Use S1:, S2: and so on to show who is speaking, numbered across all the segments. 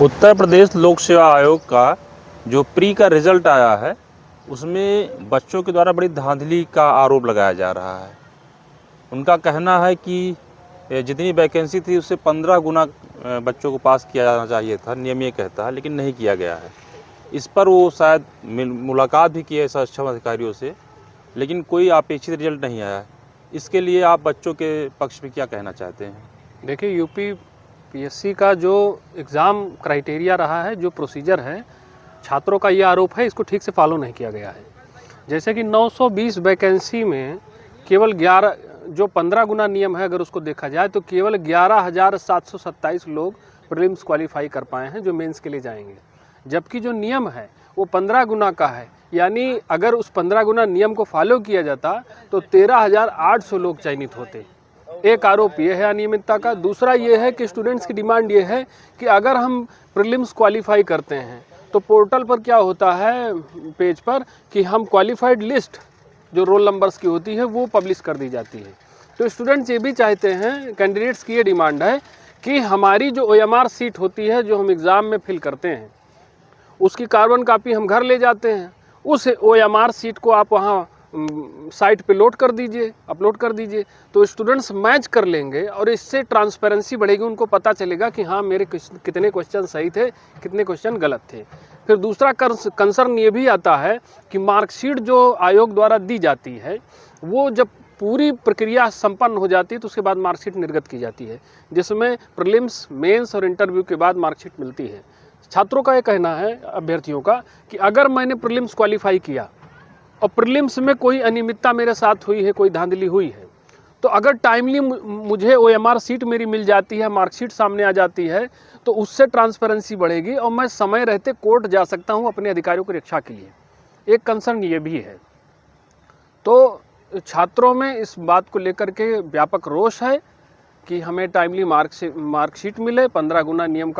S1: उत्तर प्रदेश लोक सेवा आयोग का जो प्री का रिज़ल्ट आया है, उसमें बच्चों के द्वारा बड़ी धांधली का आरोप लगाया जा रहा है। उनका कहना है कि जितनी वैकेंसी थी उससे 15 गुना बच्चों को पास किया जाना चाहिए था, नियम ये कहता है, लेकिन नहीं किया गया है। इस पर वो शायद मुलाकात भी की है सक्षम अधिकारियों से, लेकिन कोई अपेक्षित रिजल्ट नहीं आया है। इसके लिए आप बच्चों के पक्ष में क्या कहना चाहते हैं?
S2: देखिए, यूपी पीएससी का जो एग्ज़ाम क्राइटेरिया रहा है, जो प्रोसीजर है, छात्रों का ये आरोप है इसको ठीक से फॉलो नहीं किया गया है। जैसे कि 920 वैकेंसी में केवल 11 जो 15 गुना नियम है, अगर उसको देखा जाए तो केवल 11,727 लोग प्रीलिम्स क्वालिफाई कर पाए हैं जो मेंस के लिए जाएंगे, जबकि जो नियम है वो 15 गुना का है। यानी अगर उस 15 गुना नियम को फॉलो किया जाता तो 13,800 लोग चयनित होते। एक आरोप ये है अनियमितता का। दूसरा ये है कि स्टूडेंट्स की डिमांड ये है कि अगर हम प्रीलिम्स क्वालिफाई करते हैं तो पोर्टल पर क्या होता है, पेज पर, कि हम क्वालिफाइड लिस्ट जो रोल नंबर्स की होती है वो पब्लिश कर दी जाती है। तो स्टूडेंट्स ये भी चाहते हैं, कैंडिडेट्स की ये डिमांड है कि हमारी जो OMR सीट होती है जो हम एग्ज़ाम में फिल करते हैं उसकी कार्बन कापी हम घर ले जाते हैं, उस OMR सीट को आप वहाँ साइट पे लोड कर दीजिए, अपलोड कर दीजिए, तो स्टूडेंट्स मैच कर लेंगे और इससे ट्रांसपेरेंसी बढ़ेगी। उनको पता चलेगा कि हाँ, मेरे कितने क्वेश्चन सही थे, कितने क्वेश्चन गलत थे। फिर दूसरा कंसर्न ये भी आता है कि मार्कशीट जो आयोग द्वारा दी जाती है वो जब पूरी प्रक्रिया संपन्न हो जाती है तो उसके बाद मार्कशीट निर्गत की जाती है, जिसमें प्रीलिम्स, मेंस और इंटरव्यू के बाद मार्कशीट मिलती है। छात्रों का ये कहना है, अभ्यर्थियों का, कि अगर मैंने प्रीलिम्स क्वालिफाई किया और प्रीलिम्स में कोई अनियमितता मेरे साथ हुई है, कोई धांधली हुई है, तो अगर टाइमली मुझे OMR सीट मेरी मिल जाती है, मार्कशीट सामने आ जाती है, तो उससे ट्रांसपेरेंसी बढ़ेगी और मैं समय रहते कोर्ट जा सकता हूं अपने अधिकारियों की रक्षा के लिए। एक कंसर्न ये भी है। तो छात्रों में इस बात को लेकर के व्यापक रोष है कि हमें टाइमली मार्कशीट मिले, 15 गुना नियम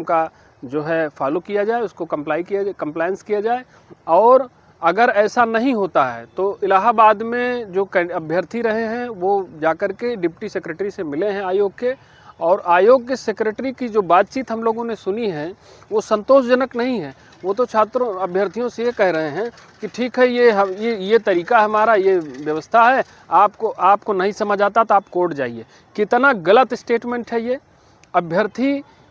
S2: का जो है फॉलो किया जाए, उसको कंप्लायंस किया जाए। और अगर ऐसा नहीं होता है तो इलाहाबाद में जो अभ्यर्थी रहे हैं वो जाकर के डिप्टी सेक्रेटरी से मिले हैं आयोग के, और आयोग के सेक्रेटरी की जो बातचीत हम लोगों ने सुनी है वो संतोषजनक नहीं है। वो तो छात्रों अभ्यर्थियों से ये कह रहे हैं कि ठीक है, ये तरीका हमारा, ये व्यवस्था है, आपको नहीं समझ आता तो आप कोर्ट जाइए। कितना गलत स्टेटमेंट है ये।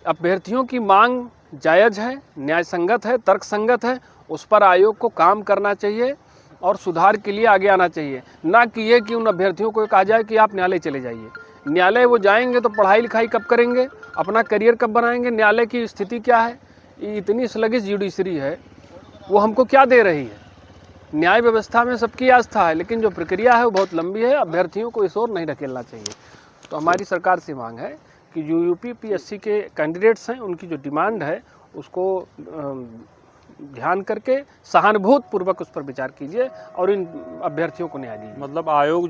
S2: अभ्यर्थियों की मांग जायज़ है, न्यायसंगत है, तर्कसंगत है, उस पर आयोग को काम करना चाहिए और सुधार के लिए आगे आना चाहिए। ना कि ये कि उन अभ्यर्थियों को कहा जाए कि आप न्यायालय चले जाइए। न्यायालय वो जाएंगे तो पढ़ाई लिखाई कब करेंगे, अपना करियर कब बनाएंगे? न्यायालय की स्थिति क्या है? इतनी स्लगिश जुडिशरी है, वो हमको क्या दे रही है? न्याय व्यवस्था में सबकी आस्था है, लेकिन जो प्रक्रिया है वो बहुत लंबी है। अभ्यर्थियों को इस ओर नहीं ढकेलना चाहिए। तो हमारी सरकार से मांग है कि जो यूपी पीएससी के कैंडिडेट्स हैं उनकी जो डिमांड है उसको ध्यान करके सहानुभूतिपूर्वक उस पर विचार कीजिए और इन अभ्यर्थियों को न्याय दीजिए।
S1: मतलब आयोग